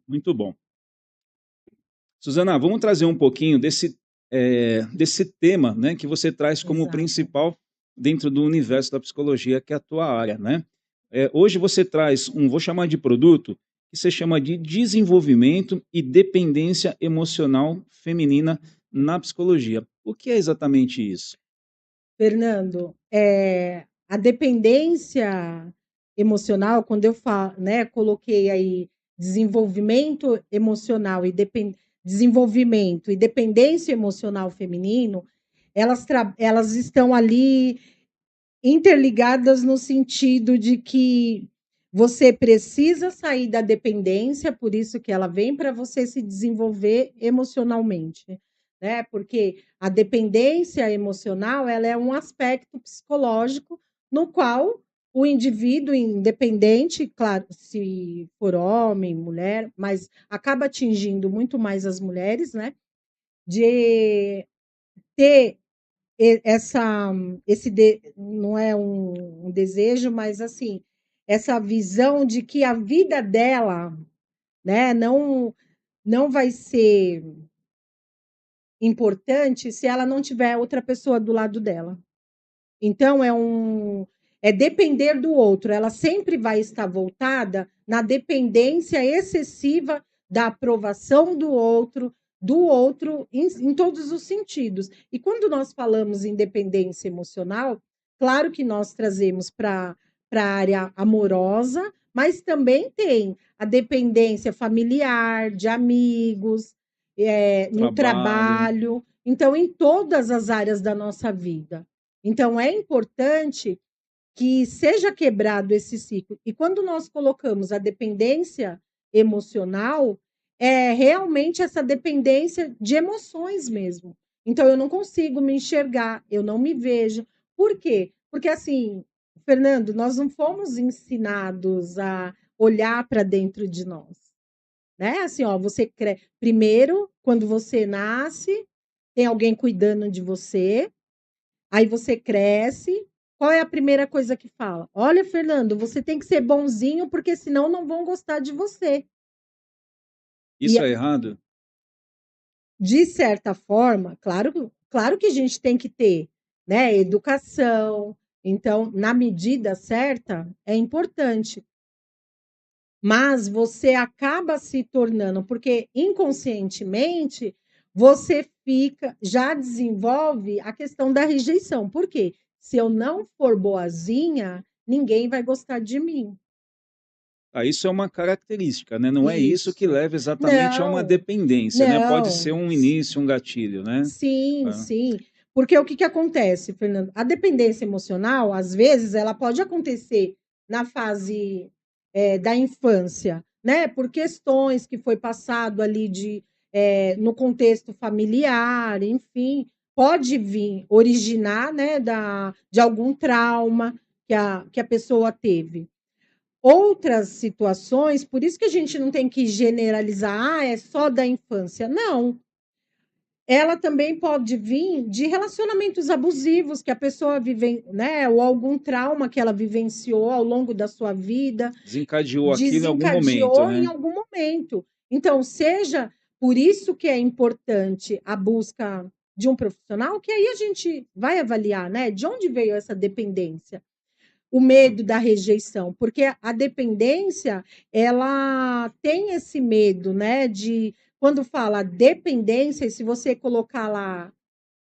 Muito bom. Suzana, vamos trazer um pouquinho desse tema, né, que você traz como Exato. principal dentro do universo da psicologia, que é a tua área, né? Hoje você traz vou chamar de produto, que você chama de desenvolvimento e dependência emocional feminina na psicologia. O que é exatamente isso? Fernando, a dependência emocional, quando eu falo, né, coloquei aí desenvolvimento emocional e desenvolvimento e dependência emocional feminino, elas estão ali interligadas no sentido de que você precisa sair da dependência, por isso que ela vem para você se desenvolver emocionalmente, né? Porque a dependência emocional, ela é um aspecto psicológico no qual o indivíduo independente, claro, se for homem, mulher, mas acaba atingindo muito mais as mulheres, né? De ter essa não é um desejo, mas assim, essa visão de que a vida dela, né, não vai ser importante se ela não tiver outra pessoa do lado dela. Então é depender do outro, ela sempre vai estar voltada na dependência excessiva da aprovação do outro em todos os sentidos. E quando nós falamos em dependência emocional, claro que nós trazemos para a área amorosa, mas também tem a dependência familiar, de amigos, no Trabalho. trabalho, então em todas as áreas da nossa vida. Então, é importante que seja quebrado esse ciclo. E quando nós colocamos a dependência emocional, é realmente essa dependência de emoções mesmo. Então, eu não consigo me enxergar, eu não me vejo. Por quê? Porque, assim, Fernando, nós não fomos ensinados a olhar para dentro de nós. Né? Assim, ó, primeiro, quando você nasce, tem alguém cuidando de você. Aí você cresce. Qual é a primeira coisa que fala? Olha, Fernando, você tem que ser bonzinho, porque senão não vão gostar de você. Isso E, é errado? de certa forma, claro que a gente tem que ter, né, educação. Então, na medida certa, é importante. Mas você acaba se tornando, porque inconscientemente você já desenvolve a questão da rejeição. Por quê? Se eu não for boazinha, ninguém vai gostar de mim. Isso é uma característica, né? Não é isso que Isso. leva exatamente a uma Não, dependência, né? Pode ser não. um início, um gatilho, né? Sim, Ah, sim. Porque o que que acontece, Fernando? A dependência emocional, às vezes, ela pode acontecer na fase da infância, né? Por questões que foi passado ali no contexto familiar, enfim, pode vir originar, né, de algum trauma que a pessoa teve. Outras situações, por isso que a gente não tem que generalizar, é só da infância. Não, ela também pode vir de relacionamentos abusivos que a pessoa vive, né, ou algum trauma que ela vivenciou ao longo da sua vida, desencadeou aquilo em algum momento, desencadeou em né? algum momento. Então, seja por isso que é importante a busca de um profissional, que aí a gente vai avaliar, né, de onde veio essa dependência, o medo da rejeição, porque a dependência, ela tem esse medo, né, de quando fala dependência, e se você colocar lá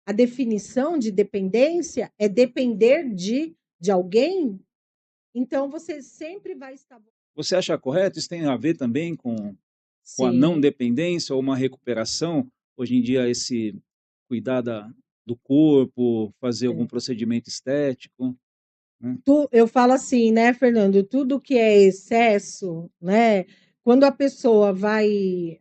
a definição de dependência, é depender de alguém, então você sempre vai estar. Você acha correto? Isso tem a ver também com a não Sim. dependência ou uma recuperação? Hoje em dia, esse cuidar do corpo, fazer algum É. procedimento estético, né? Eu falo assim, né, Fernando, tudo que é excesso, né, quando a pessoa vai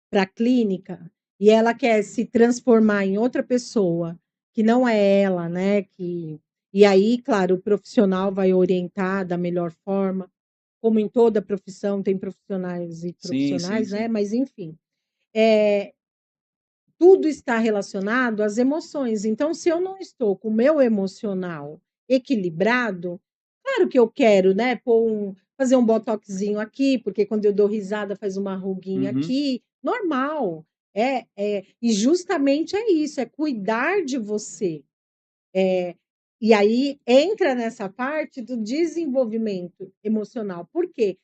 para a clínica e ela quer se transformar em outra pessoa que não é ela, né? E aí, claro, o profissional vai orientar da melhor forma, como em toda profissão, tem profissionais e Sim, sim, profissionais, né? sim. Mas enfim, é, tudo está relacionado às emoções. Então, se eu não estou com o meu emocional equilibrado, Claro que eu quero, né, fazer um botoxinho aqui, porque quando eu dou risada faz uma ruguinha Uhum. aqui, normal. E justamente é isso, é cuidar de você. E aí entra nessa parte do desenvolvimento emocional. Por quê?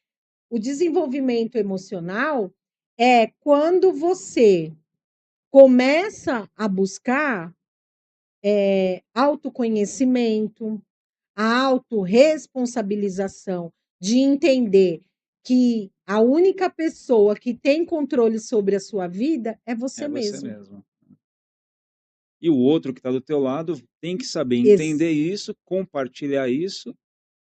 O desenvolvimento emocional é quando você começa a buscar, autoconhecimento, a autorresponsabilização, de entender que a única pessoa que tem controle sobre a sua vida é você É você mesmo. mesmo. E o outro que está do teu lado tem que saber Ex entender isso, compartilhar isso,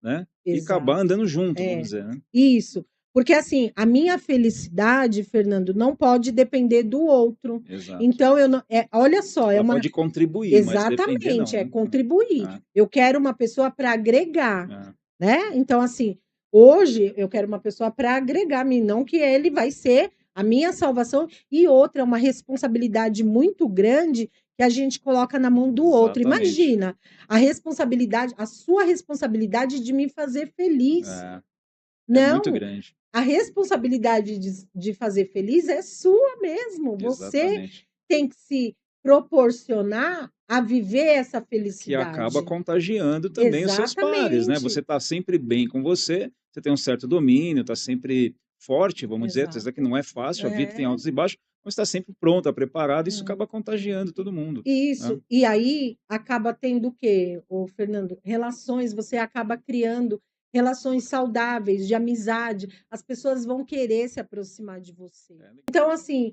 né, e acabar Exato. andando junto, vamos É, dizer, né. isso. Porque, assim, a minha felicidade, Fernando, não pode depender do outro. Exato. Então eu não olha só, é Ela uma pode contribuir, mas depender exatamente, não, é né. contribuir. É, Eu quero uma pessoa para agregar, é, né. Então, assim, hoje eu quero uma pessoa para agregar me não que ele vai ser a minha salvação. E outra, é uma responsabilidade muito grande que a gente coloca na mão do outro. exatamente. Imagina, a sua responsabilidade de me fazer feliz. É, é muito Não, grande. a responsabilidade de fazer feliz é sua mesmo. Você Exatamente. tem que se proporcionar a viver essa Que acaba felicidade. contagiando também os seus pares, né. Você Exatamente. está sempre bem com você tem um certo domínio, está sempre forte, vamos dizer, apesar que Exato. não é fácil, a vida tem É, altos e baixos, mas está sempre pronta, preparada, isso é. acaba contagiando todo mundo, né. Isso. E aí acaba tendo o quê, ô Fernando? Relações, você acaba criando relações saudáveis, de amizade, as pessoas vão querer se aproximar de você. É legal. Então, assim,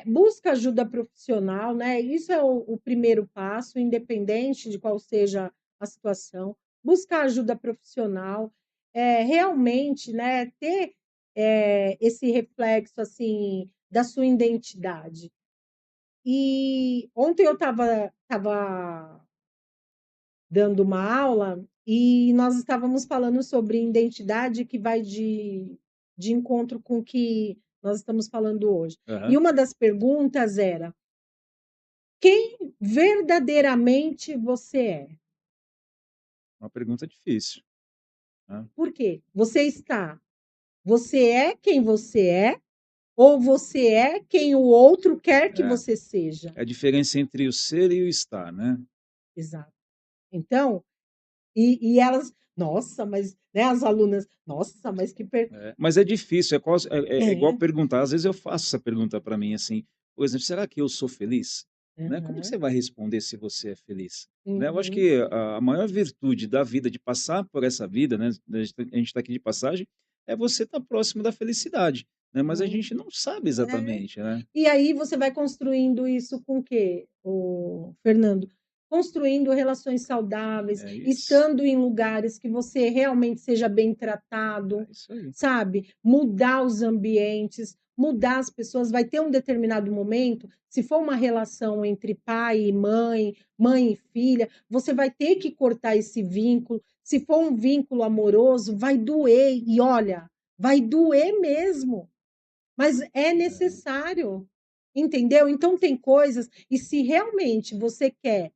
busca ajuda profissional, né, isso é o primeiro passo, independente de qual seja a situação, buscar ajuda profissional, realmente, né, ter, esse reflexo, assim, da sua identidade. E ontem eu estava dando uma aula e nós estávamos falando sobre identidade que vai de encontro com o que nós estamos falando hoje. E Aham. uma das perguntas era: "Quem verdadeiramente você é?". Uma pergunta difícil, né. Por quê? Você é quem você é ou você é quem o outro quer que É, você seja? é a diferença entre o ser e o estar, né. Exato. Então, e elas: "Nossa, mas", né, as alunas: "Nossa, mas que per". É, mas é difícil, é igual É. perguntar, às vezes eu faço essa pergunta para mim, assim, por exemplo: "Será que eu sou feliz?", né, como que Aham. você vai responder se você é feliz? Né, eu acho Uhum. que a maior virtude da vida, de passar por essa vida, né, a gente tá aqui de passagem, é você estar próximo da felicidade, né, mas a Hum. gente não sabe É. exatamente, né. E aí você vai construindo isso com o quê, o Fernando? Construindo relações saudáveis, É isso, estando em lugares que você realmente seja bem tratado, é isso aí. sabe? Mudar os ambientes, mudar as pessoas. Vai ter um determinado momento, se for uma relação entre pai e mãe, mãe e filha, você vai ter que cortar esse vínculo. Se for um vínculo amoroso, vai doer. E olha, vai doer mesmo. Mas é É, necessário, entendeu? Então tem coisas e se realmente você quer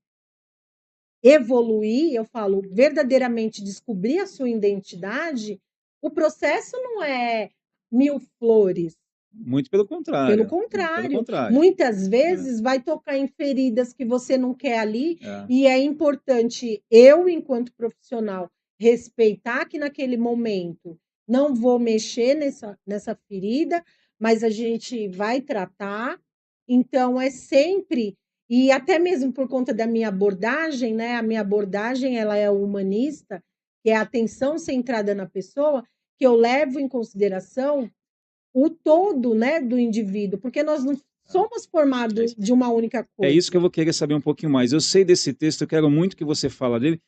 evoluir, eu falo, verdadeiramente descobrir a sua identidade, o processo não é mil flores, pelo muito pelo contrário, contrário. muitas É, vezes vai tocar em feridas que você não quer ali, é, e é importante eu, enquanto profissional, respeitar que naquele momento não vou mexer nessa ferida, mas a gente vai tratar. Então é sempre, e até mesmo por conta da minha abordagem, né, a minha abordagem ela é humanista, que é a atenção centrada na pessoa, que eu levo em consideração o todo, né, do indivíduo, porque nós não somos é formados isso. de uma única É isso que eu coisa. vou querer saber um pouquinho mais. Eu sei desse texto, eu quero muito que você fala dele.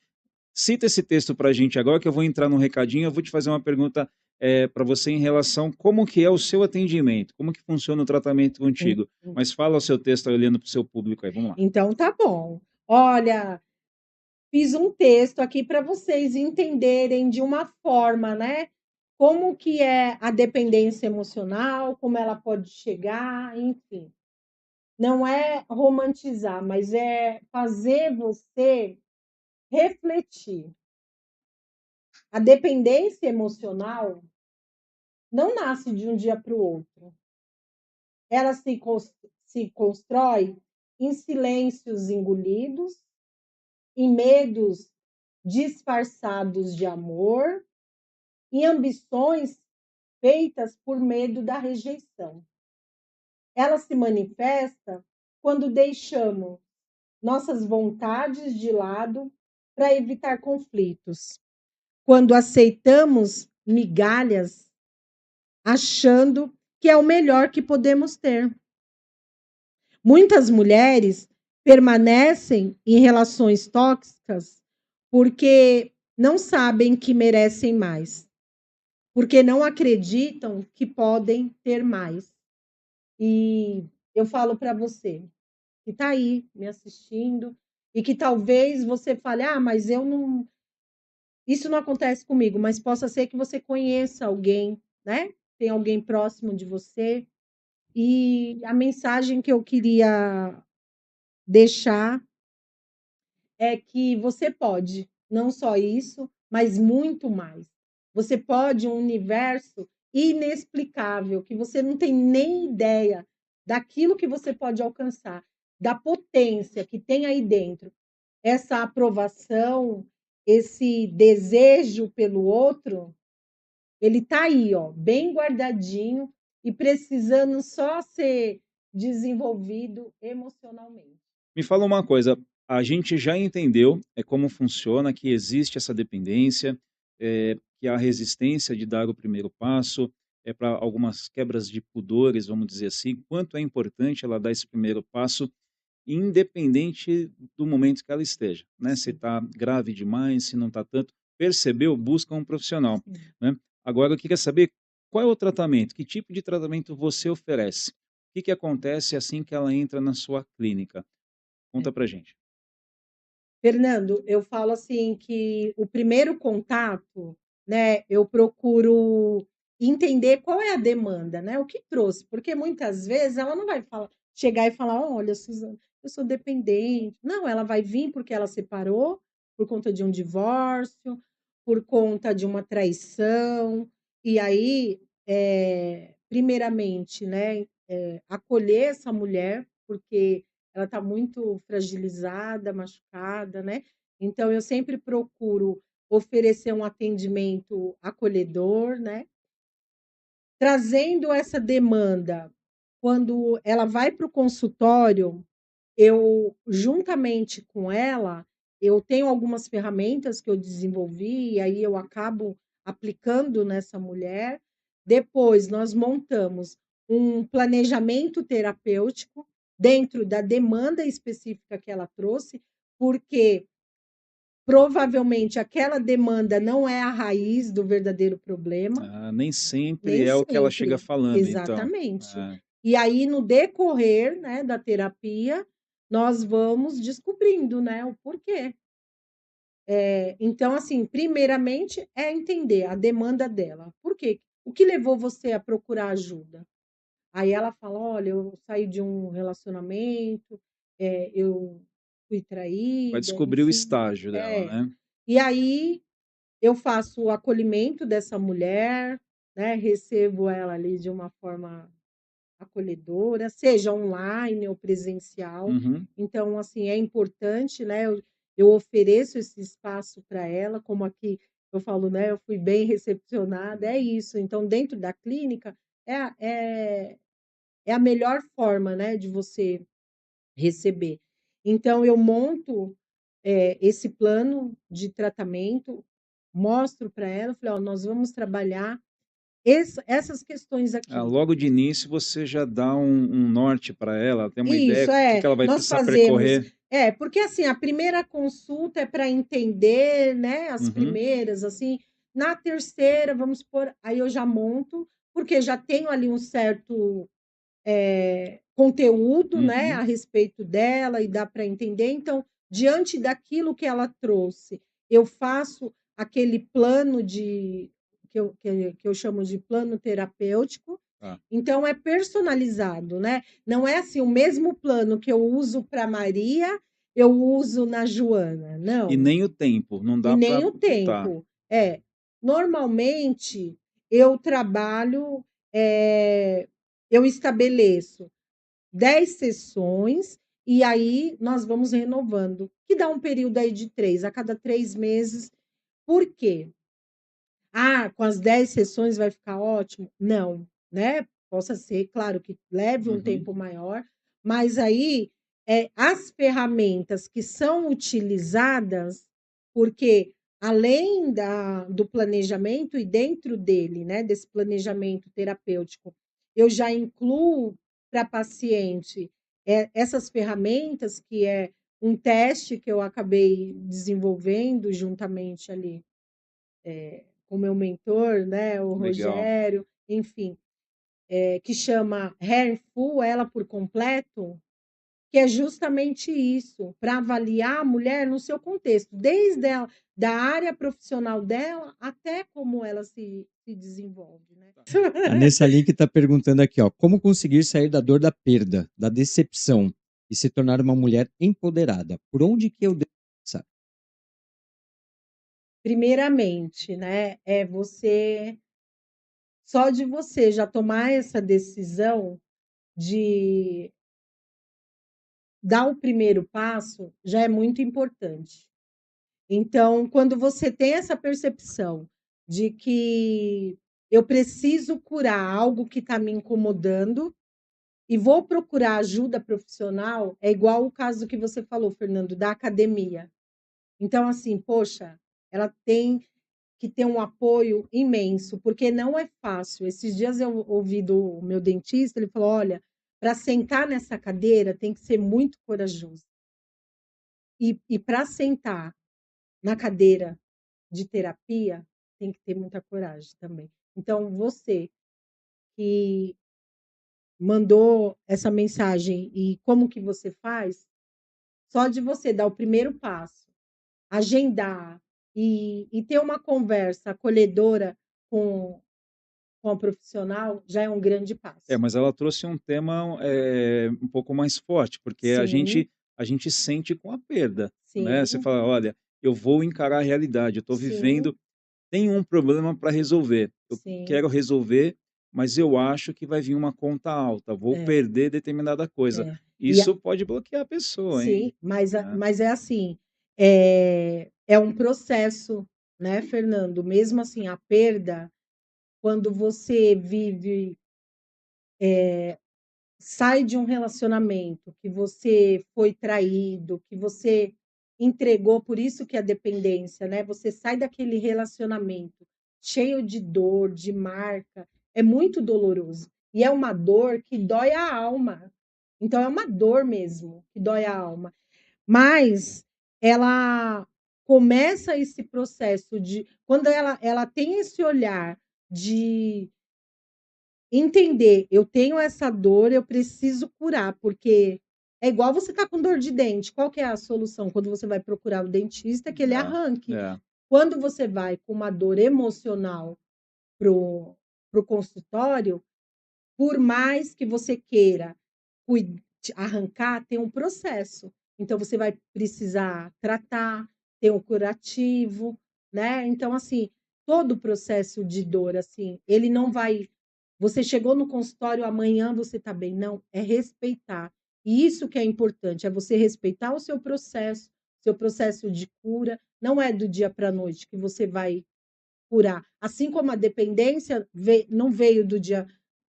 Cita esse texto para a gente agora, que eu vou entrar num recadinho, eu vou te fazer uma pergunta, para você em relação como que é o seu atendimento, como que funciona o tratamento Hum, contigo. hum. Mas fala o seu texto olhando para o seu público aí, vamos lá. Então tá bom. Olha, fiz um texto aqui para vocês entenderem de uma forma, né, como que é a dependência emocional, como ela pode chegar, enfim. Não é romantizar, mas é fazer você refletir. A dependência emocional não nasce de um dia para o outro. Ela se constrói em silêncios engolidos, em medos disfarçados de amor, em ambições feitas por medo da rejeição. Ela se manifesta quando deixamos nossas vontades de lado para evitar conflitos, quando aceitamos migalhas achando que é o melhor que podemos ter. Muitas mulheres permanecem em relações tóxicas porque não sabem que merecem mais, porque não acreditam que podem ter mais. E eu falo para você que está aí me assistindo e que talvez você fale: ah, mas eu não. Isso não acontece comigo, mas possa ser que você conheça alguém, né? Tem alguém próximo de você. E a mensagem que eu queria deixar é que você pode, não só isso, mas muito mais. Você pode um universo inexplicável, que você não tem nem ideia daquilo que você pode alcançar, da potência que tem aí dentro. Essa aprovação, esse desejo pelo outro, ele tá aí, ó, bem guardadinho e precisando só ser desenvolvido emocionalmente. Me fala uma coisa, a gente já entendeu como funciona, que existe essa dependência, que a resistência de dar o primeiro passo é para algumas quebras de pudores, vamos dizer assim, quanto é importante ela dar esse primeiro passo, independente do momento que ela esteja, né? Se Sim, está grave demais, se não está tanto, percebeu, busca um profissional, sim. né? Agora eu queria saber qual é o tratamento, que tipo de tratamento você oferece? O que acontece assim que ela entra na sua clínica? É. Conta pra gente. Fernando, eu falo assim que o primeiro contato, né, eu procuro entender qual é a demanda, né? O que trouxe, porque muitas vezes ela não vai chegar e falar, olha, Suzana, eu sou dependente. Não, ela vai vir porque ela separou por conta de um divórcio, por conta de uma traição. E aí, primeiramente, né, acolher essa mulher, porque ela está muito fragilizada, machucada, né? Então, eu sempre procuro oferecer um atendimento acolhedor, né? Trazendo essa demanda, quando ela vai para o consultório, eu, juntamente com ela, eu tenho algumas ferramentas que eu desenvolvi, e aí eu acabo aplicando nessa mulher. Depois, nós montamos um planejamento terapêutico dentro da demanda específica que ela trouxe, porque provavelmente aquela demanda não é a raiz do verdadeiro problema, Ah, nem sempre nem é o que ela chega sempre. falando, então. Exatamente. Ah, E aí, no decorrer, né, da terapia, nós vamos descobrindo, né, o porquê. Então, assim, primeiramente é entender a demanda dela. Por quê? O que levou você a procurar ajuda? Aí ela fala: "Olha, eu saí de um relacionamento, eu fui vai traída, descobrir o enfim". estágio dela, É. né. E aí eu faço o acolhimento dessa mulher, né, recebo ela ali de uma forma acolhedora, seja online ou presencial. Uhum. Então, assim, é importante, né, eu ofereço esse espaço para ela, como aqui eu falo, né, eu fui bem recepcionada, é isso. Então, dentro da clínica, é a é é a melhor forma, né, de você receber. Então eu monto, esse plano de tratamento, mostro para ela, falei: "Ó, nós vamos trabalhar essas questões Ah, aqui". logo de início você já dá um norte para ela, tem uma ideia, Isso, o que que ela vai nós precisar fazemos percorrer. porque, assim, a primeira consulta é para entender, né, as Uhum, primeiras, assim. Na terceira, vamos supor, aí eu já monto, porque já tenho ali um certo conteúdo, né, a uhum. respeito dela e dá para entender. Então, diante daquilo que ela trouxe, eu faço aquele plano que eu chamo de plano terapêutico. Tá. Então é personalizado, né? Não é assim o mesmo plano que eu uso para Maria, eu uso na Joana, E não. nem o tempo, não E dá para nem o tá. tempo. É. Normalmente, eu trabalho, eu estabeleço 10 sessões, e aí nós vamos renovando, que dá um período aí de 3, a cada 3 meses. Por quê? Ah, com as 10 sessões vai ficar ótimo? Não, né, possa ser, claro que leve um Uhum. tempo maior, mas aí, as ferramentas que são utilizadas, porque além do planejamento e dentro dele, né, desse planejamento terapêutico, eu já incluo para paciente, essas ferramentas que é um teste que eu acabei desenvolvendo juntamente ali com o meu mentor, né, o Legal. Rogério, enfim, que chama Hair Full, Ela por Completo, que é justamente isso, para avaliar a mulher no seu contexto, desde ela, da área profissional dela até como ela se desenvolve, né. A Nessa Link está perguntando aqui, ó, como conseguir sair da dor da perda, da decepção e se tornar uma mulher empoderada? Por onde que eu devo começar? Primeiramente, né, é você só de você já tomar essa decisão de dar o primeiro passo, já é muito importante. Então, quando você tem essa percepção de que eu preciso curar algo que está me incomodando e vou procurar ajuda profissional, é igual o caso que você falou, Fernando, da academia. Então, assim, poxa, ela tem que ter um apoio imenso, porque não é fácil. Esses dias eu ouvi do meu dentista, ele falou: olha, para sentar nessa cadeira tem que ser muito corajoso. E para sentar na cadeira de terapia, tem que ter muita coragem também. Então, você que mandou essa mensagem e como que você faz, só de você dar o primeiro passo, agendar e ter uma conversa acolhedora com, com a profissional, já é um grande passo. Mas ela trouxe um tema, um pouco mais forte, porque Sim, a gente sente com a perda, né. Você sim, fala: "Olha, eu vou encarar a realidade, eu estou sim, vivendo, tenho um problema para resolver, eu sim. quero resolver, mas eu acho que vai vir uma conta alta, vou É, perder determinada coisa". é. E Isso pode bloquear a pessoa, hein, sim, mas né. é assim, é um processo, né, Fernando, mesmo assim, a perda, quando você vive sai de um relacionamento que você foi traído, que você entregou, por isso que a dependência, né, você sai daquele relacionamento cheio de dor, de marca, é muito doloroso, e é uma dor que dói a alma, então é uma dor mesmo, que dói a alma. Mas ela começa esse processo de quando ela tem esse olhar de entender: "Eu tenho essa dor, eu preciso curar", porque é igual você tá com dor de dente, qual que é a solução? Quando você vai procurar o dentista, que ele É, arranque. é. Quando você vai com uma dor emocional para o consultório, por mais que você queira arrancar, tem um processo. Então você vai precisar tratar, ter um curativo, né. Então, assim, todo o processo de dor, assim, ele não vai você chegou no consultório, amanhã você está bem. Não, é respeitar. E isso que é importante, é você respeitar o seu processo de cura. Não é do dia para a noite que você vai curar. Assim como a dependência não veio do dia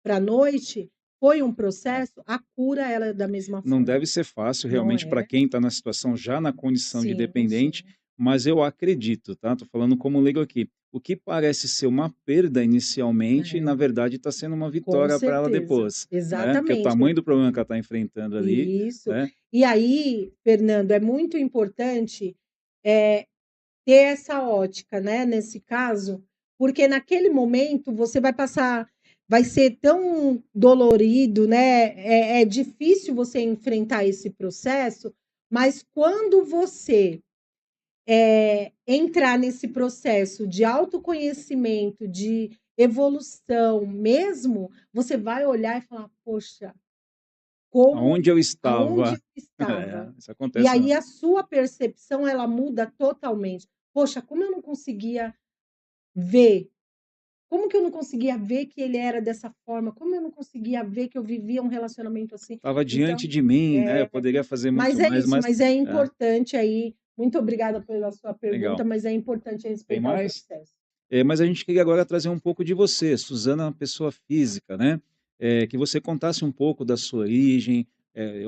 para a noite, foi um processo, a cura ela é da mesma Não forma. deve ser fácil Não realmente para é? quem está na situação já na condição de Sim, dependente, sim. mas eu acredito, tá, tô falando como leigo aqui, o que parece ser uma perda inicialmente, na É, verdade está sendo uma com vitória para ela certeza. depois, né, porque o Exatamente. tamanho do problema que ela está enfrentando ali, Isso. né. E aí, Fernando, é muito importante, eh, ter essa ótica, né, nesse caso, porque naquele momento você vai ser tão dolorido, né, é difícil você enfrentar esse processo, mas quando você, entrar nesse processo de autoconhecimento, de evolução mesmo, você vai olhar e falar: "Poxa, como Aonde eu aonde estava eu estava". isso E acontece aí mesmo. a sua percepção ela muda totalmente. "Poxa, como eu não conseguia ver. Como que eu não conseguia ver que ele era dessa forma? Como eu não conseguia ver que eu vivia um relacionamento assim? Estava Então, diante de mim, né, eu poderia fazer muito mas é mais, isso, mas mas é é, importante aí. Muito obrigada pela sua pergunta, legal. mas é importante Tem respeitar o mais? processo. Mas a gente queria agora trazer um pouco de você, Suzana, é uma pessoa física, né? Que você contasse um pouco da sua origem,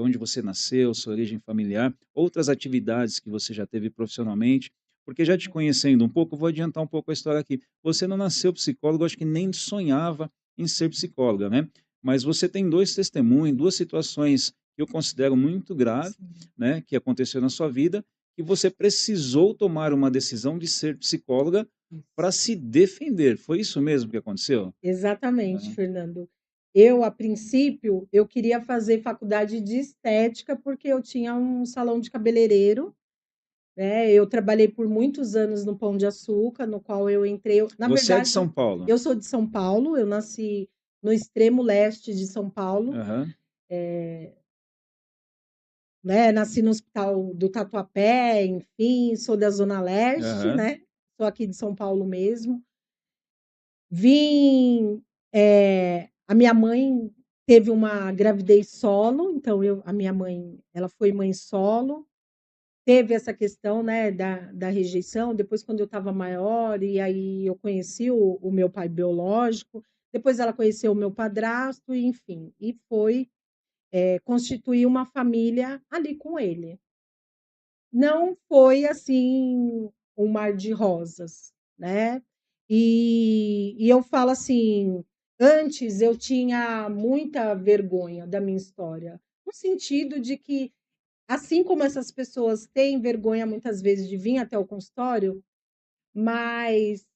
onde você nasceu, sua origem familiar, outras atividades que você já teve profissionalmente, porque já te conhecendo um pouco, eu vou adiantar um pouco a história aqui. Você não nasceu psicólogo, acho que nem sonhava em ser psicóloga, né? Mas você tem dois testemunhos, duas situações que eu considero muito graves, Sim. né, que aconteceu na sua vida, que você precisou tomar uma decisão de ser psicóloga para se defender. Foi isso mesmo que aconteceu? Exatamente, Aham. Fernando. Eu, a princípio, eu queria fazer faculdade de estética, porque eu tinha um salão de cabeleireiro, né? Eu trabalhei por muitos anos no Pão de Açúcar, no qual eu entrei. Na Você é de São verdade, Paulo? eu sou de São Paulo, eu nasci no extremo leste de São Paulo, Aham, né? Nasci no Hospital do Tatuapé, enfim, sou da Zona Leste, aham. né? Sou aqui de São Paulo mesmo. Vim, a minha mãe teve uma gravidez solo, então a minha mãe, ela foi mãe solo, teve essa questão, né, da rejeição. Depois, quando eu estava maior, e aí eu conheci o meu pai biológico, depois ela conheceu o meu padrasto, e, enfim, e foi constituir uma família ali com ele. Não foi assim um mar de rosas, né? E eu falo assim, antes eu tinha muita vergonha da minha história, no sentido de que, assim como essas pessoas têm vergonha muitas vezes de vir até o consultório, mas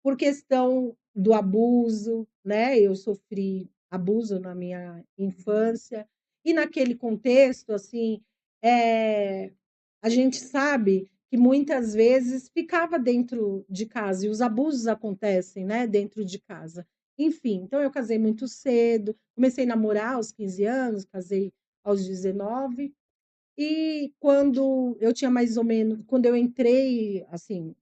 por questão do abuso, né? Eu sofri abuso na minha infância, e naquele contexto, assim, a gente sabe que muitas vezes ficava dentro de casa, e os abusos acontecem, né, dentro de casa. Enfim, então eu casei muito cedo, comecei a namorar aos 15 anos, casei aos 19, e quando eu tinha mais ou menos, quando eu entrei, assim,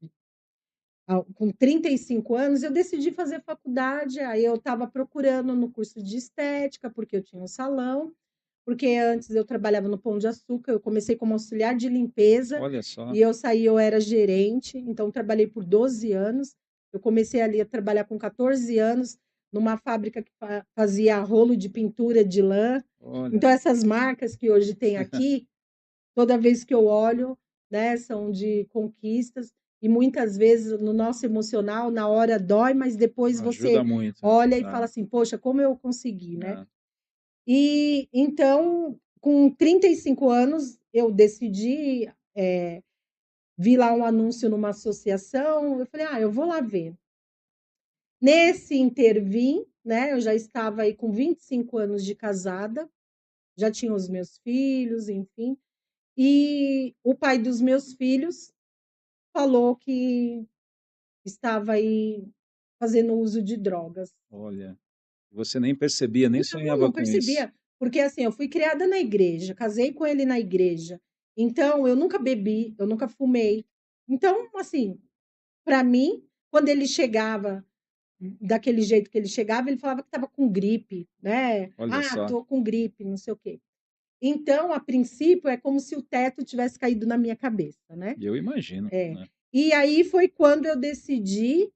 com 35 anos, eu decidi fazer faculdade. Aí eu estava procurando no curso de estética, porque eu tinha um salão, porque antes eu trabalhava no Pão de Açúcar, eu comecei como auxiliar de limpeza, Olha só. e eu saí, eu era gerente, então trabalhei por 12 anos. Eu comecei ali a trabalhar com 14 anos, numa fábrica que fazia rolo de pintura de lã. Olha. Então, essas marcas que hoje tem aqui, toda vez que eu olho, né, são de conquistas, e muitas vezes no nosso emocional, na hora dói, mas depois Ajuda você muito. olha e fala Ah, assim: "Poxa, como eu consegui", né. ah. E então, com 35 anos, eu decidi, vi lá um anúncio numa associação, eu falei: "Ah, eu vou lá ver". Nesse intervim, né, eu já estava aí com 25 anos de casada, já tinha os meus filhos, enfim, e o pai dos meus filhos falou que estava aí fazendo uso de drogas. Olha, você nem percebia, nem Não, sonhava não com isso. percebia, porque assim, eu fui criada na igreja, casei com ele na igreja, então eu nunca bebi, eu nunca fumei. Então, assim, para mim, quando ele chegava daquele jeito que ele chegava, ele falava que estava com gripe, né? Olha "Ah, só. tô com gripe", não sei o quê. Então, a princípio, é como se o teto tivesse caído na minha cabeça, né? Eu imagino, É. né. E aí foi quando eu decidi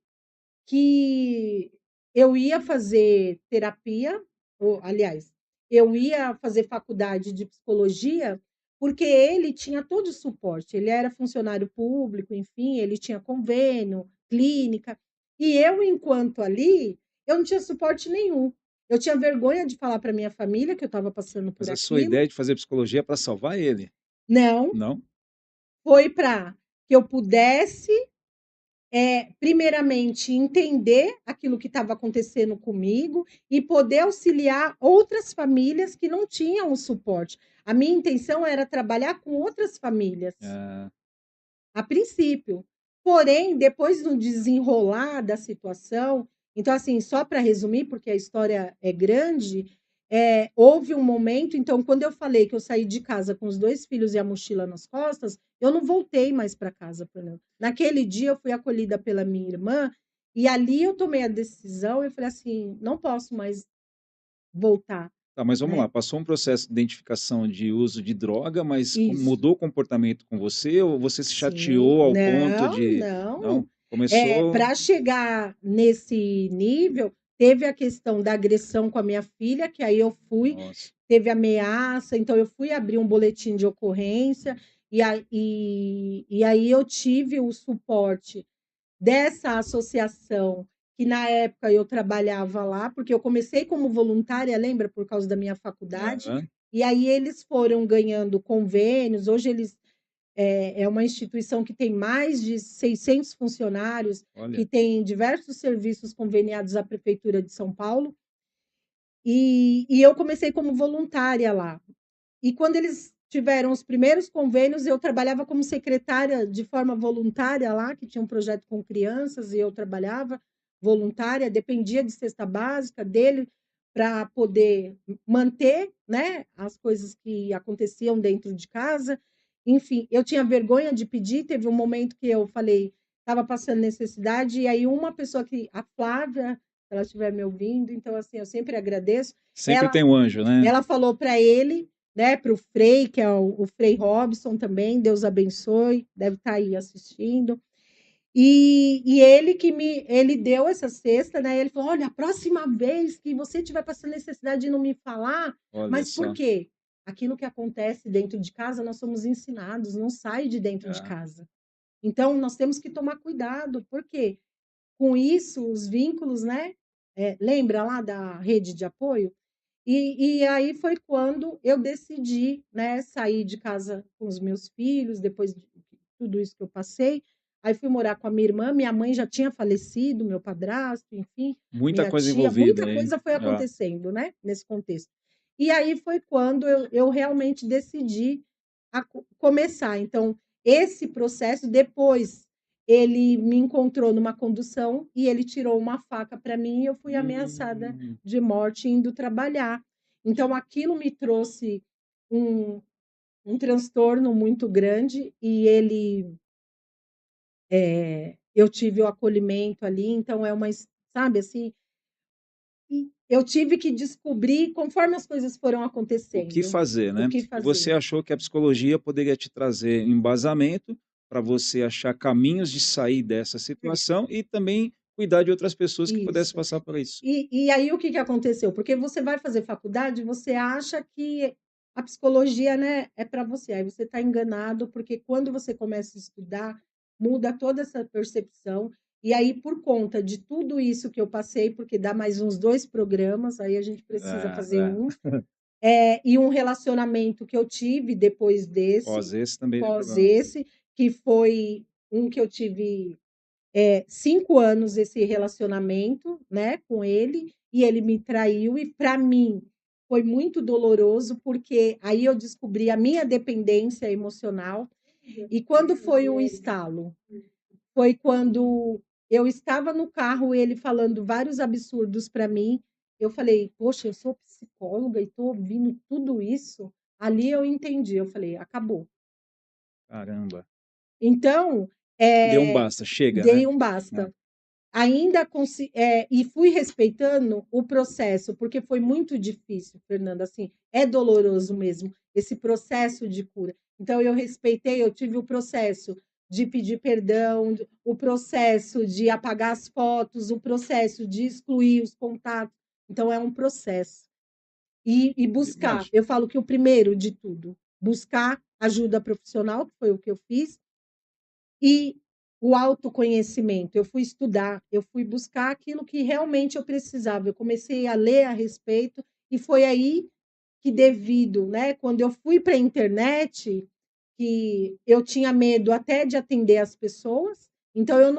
que eu ia fazer terapia, ou aliás, eu ia fazer faculdade de psicologia, porque ele tinha todo o suporte, ele era funcionário público, enfim, ele tinha convênio, clínica, e eu, enquanto ali, eu não tinha suporte nenhum. Eu tinha vergonha de falar para minha família que eu estava passando por Mas a sua aquilo. ideia de fazer psicologia é para salvar ele, Não, não? foi para que eu pudesse, primeiramente, entender aquilo que estava acontecendo comigo e poder auxiliar outras famílias que não tinham o suporte. A minha intenção era trabalhar com outras famílias, Ah, a princípio. Porém, depois no desenrolar da situação, então, assim, só para resumir, porque a história é grande, houve um momento, então, quando eu falei que eu saí de casa com os 2 filhos e a mochila nas costas, eu não voltei mais para casa, Fernanda. Naquele dia eu fui acolhida pela minha irmã, E ali eu tomei a decisão, eu falei assim: "Não posso mais voltar", Tá, mas vamos né. lá, passou um processo de identificação de uso de droga, mas Isso. mudou o comportamento com você ou você se Sim. chateou ao ponto Não, de não, não. começou Para chegar nesse nível, teve a questão da agressão com a minha filha, que aí eu fui, nossa, teve ameaça, então eu fui abrir um boletim de ocorrência, e aí eu tive o suporte dessa associação, que na época eu trabalhava lá, porque eu comecei como voluntária, lembra, por causa da minha faculdade, aham, e aí eles foram ganhando convênios, hoje eles é uma instituição que tem mais de 600 funcionários, que olha, tem diversos serviços conveniados à prefeitura de São Paulo, e eu comecei como voluntária lá. E quando eles tiveram os primeiros convênios, eu trabalhava como secretária de forma voluntária lá, que tinha um projeto com crianças, e eu trabalhava voluntária, dependia de cesta básica dele para poder manter, né, as coisas que aconteciam dentro de casa. Enfim, eu tinha vergonha de pedir, teve um momento que eu falei, estava passando necessidade, e aí uma pessoa que, a Flávia, se ela estiver me ouvindo, então assim, eu sempre agradeço, sempre ela tem um anjo, né? ela falou para ele, né, para o Frei, que é o Frei Robson também, Deus abençoe, deve estar aí assistindo. E ele deu essa cesta, né? Ele falou: olha, a próxima vez que você tiver passando necessidade de não me falar, Olha mas por só, quê? Aquilo que acontece dentro de casa, nós somos ensinados, não sai de dentro de é, casa. Então, nós temos que tomar cuidado, porque com isso, os vínculos, né? Lembra lá da rede de apoio? E aí foi quando eu decidi, né, sair de casa com os meus filhos, depois de tudo isso que eu passei. Aí fui morar com a minha mãe já tinha falecido, meu padrasto, enfim, muita minha coisa tia, envolvida, muita hein? coisa foi É. acontecendo, né, nesse contexto. E aí foi quando eu realmente decidi começar. Então, esse processo, depois ele me encontrou numa condução e ele tirou uma faca para mim e eu fui ameaçada Hum, de morte indo trabalhar. Então, aquilo me trouxe um, um transtorno muito grande e eu tive o acolhimento ali, então sabe assim, e eu tive que descobrir conforme as coisas foram o que acontecendo, fazer, o né? que E você fazer. achou que a psicologia poderia te trazer embasamento para você achar caminhos de sair dessa situação e também cuidar de outras pessoas que pudessem Isso. passar por isso. E aí o que que aconteceu? Porque você vai fazer faculdade, você acha que a psicologia, né, é para você. Aí você está enganado, porque quando você começa a estudar, muda toda essa percepção. E aí, por conta de tudo isso que eu passei, porque dá mais uns 2 programas, aí a gente precisa É, fazer é. e um relacionamento que eu tive depois desse, Pós esse também é pós problema. esse, que foi um que eu tive 5 anos esse relacionamento, né, com ele, e ele me traiu, e para mim foi muito doloroso, porque aí eu descobri a minha dependência emocional. E quando foi o estalo? Foi quando eu estava no carro, ele falando vários absurdos para mim. Eu falei: "Poxa, eu sou psicóloga e estou ouvindo tudo isso". Ali eu entendi, eu falei: "Acabou". Caramba. Então, Deu um eh, basta, chega, né? dei um É. basta. Ainda e fui respeitando o processo, porque foi muito difícil, Fernanda, assim, é doloroso mesmo, esse processo de cura. Então eu respeitei, eu tive o processo de pedir perdão, o processo de apagar as fotos, o processo de excluir os contatos. Então é um processo. E buscar, Imagina. eu falo que o primeiro de tudo, buscar ajuda profissional, que foi o que eu fiz, e o autoconhecimento, eu fui estudar, eu fui buscar aquilo que realmente eu precisava, eu comecei a ler a respeito, e foi aí que devido, né, quando eu fui para a internet, que eu tinha medo até de atender as pessoas, então eu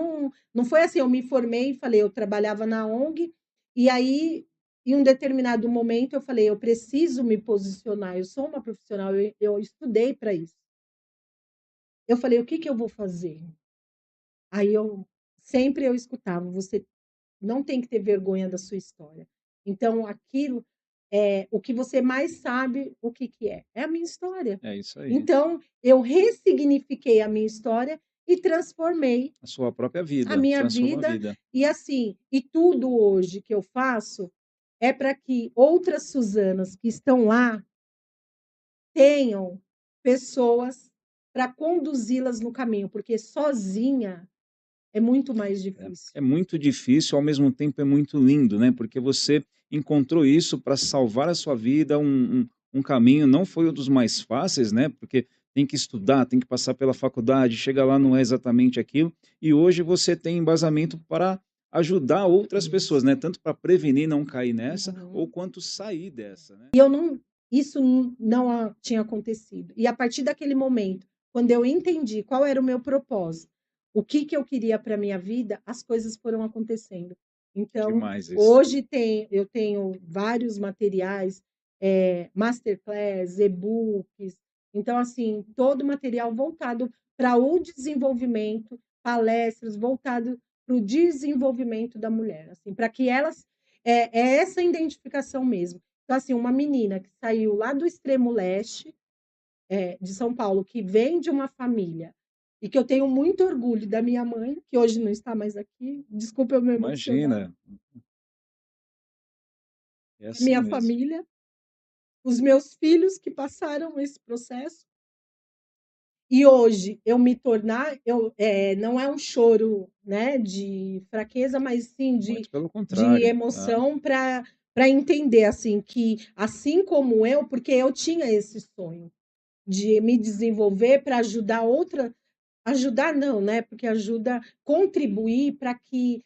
não foi assim, eu me formei e falei, eu trabalhava na ONG, e aí, em um determinado momento, eu falei: "Eu preciso me posicionar, eu sou uma profissional, eu estudei para isso". Eu falei: "O que que eu vou fazer?". Aí eu escutava: "Você não tem que ter vergonha da sua história". Então aquilo é o que você mais sabe, o que que é? É a minha história. É isso aí. Então eu ressignifiquei a minha história e transformei A sua própria a vida, minha transformou a vida. vida. E assim, e tudo hoje que eu faço é para que outras Suzanas que estão lá tenham pessoas para conduzi-las no caminho, porque sozinha é muito mais difícil. É muito difícil, ao mesmo tempo é muito lindo, né, porque você encontrou isso para salvar a sua vida, um caminho, não foi um dos mais fáceis, né, porque tem que estudar, tem que passar pela faculdade, chega lá não é exatamente aquilo, e hoje você tem embasamento para ajudar outras pessoas, Isso. né, tanto para prevenir não cair nessa, ou Uhum. quanto sair dessa, né. E eu não isso não tinha acontecido. E a partir daquele momento, quando eu entendi qual era o meu propósito, o que que eu queria para minha vida, as coisas foram acontecendo. Que Então, demais isso. hoje eu tenho vários materiais, masterclass, e-books, então assim, todo material voltado para o desenvolvimento, palestras voltado para o desenvolvimento da mulher, assim, para que elas é essa identificação mesmo. Então, assim, uma menina que saiu lá do extremo leste, de São Paulo, que vem de uma família e que eu tenho muito orgulho da minha mãe, que hoje não está mais aqui, desculpa eu me emocionar, Imagina, é a assim minha mesmo. família, os meus filhos que passaram esse processo. E hoje eu me tornar, não é um choro, né, de fraqueza, mas sim Muito pelo de contrário, tá. emoção para entender, assim, que assim como eu, porque eu tinha esse sonho de me desenvolver para ajudar não, né, porque ajuda contribuir para que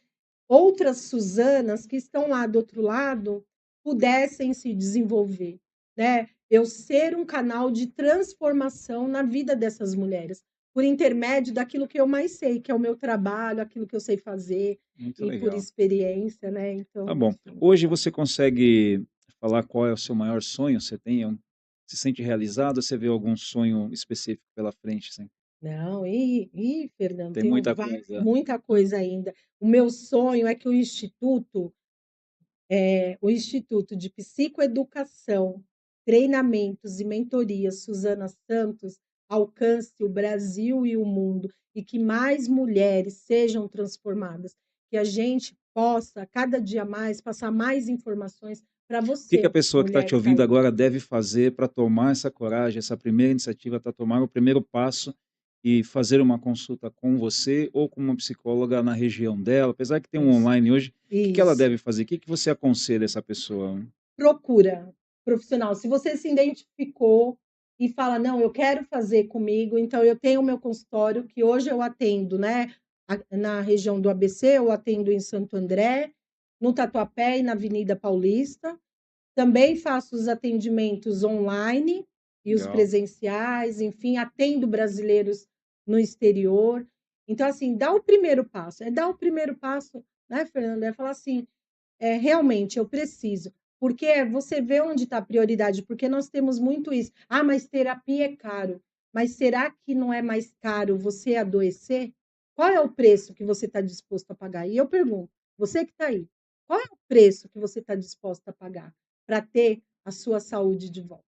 outras Suzanas que estão lá do outro lado pudessem se desenvolver, né. Eu ser um canal de transformação na vida dessas mulheres, por intermédio daquilo que eu mais sei, que é o meu trabalho, aquilo que eu sei fazer, Muito e por legal. experiência, né, Tá então bom. assim. Hoje você consegue falar qual é o seu maior sonho? Você tem se sente realizado? Você vê algum sonho específico pela frente, assim? Não, Fernando, Tem tenho muita coisa. muita Hã. coisa ainda. O meu sonho é que o Instituto de Psicoeducação, Treinamentos e Mentorias Susana Santos alcance o Brasil e o mundo e que mais mulheres sejam transformadas, que a gente possa, cada dia mais, passar mais informações para O que que a você, pessoa que está mulher te que está ouvindo aí. agora deve fazer para tomar essa coragem, essa primeira iniciativa, para tomar o primeiro passo e fazer uma consulta com você ou com uma psicóloga na região dela? Apesar que tem um Isso, online hoje, o que ela isso. deve fazer? O que que você aconselha essa pessoa? Procura profissional. Se você se identificou e fala: "Não, eu quero fazer comigo", então eu tenho o meu consultório que hoje eu atendo, né, na região do ABC, eu atendo em Santo André, no Tatuapé e na Avenida Paulista. Também faço os atendimentos online e os Legal. presenciais, enfim, atendo brasileiros no exterior. Então, assim, dá o primeiro passo, é dar o primeiro passo, né, Fernanda, é falar assim: realmente eu preciso. Porque você vê onde está a prioridade, porque nós temos muito isso. Ah, mas terapia é caro. Mas será que não é mais caro você adoecer? Qual é o preço que você está disposto a pagar? E eu pergunto, você que está aí, qual é o preço que você está disposto a pagar para ter a sua saúde de volta?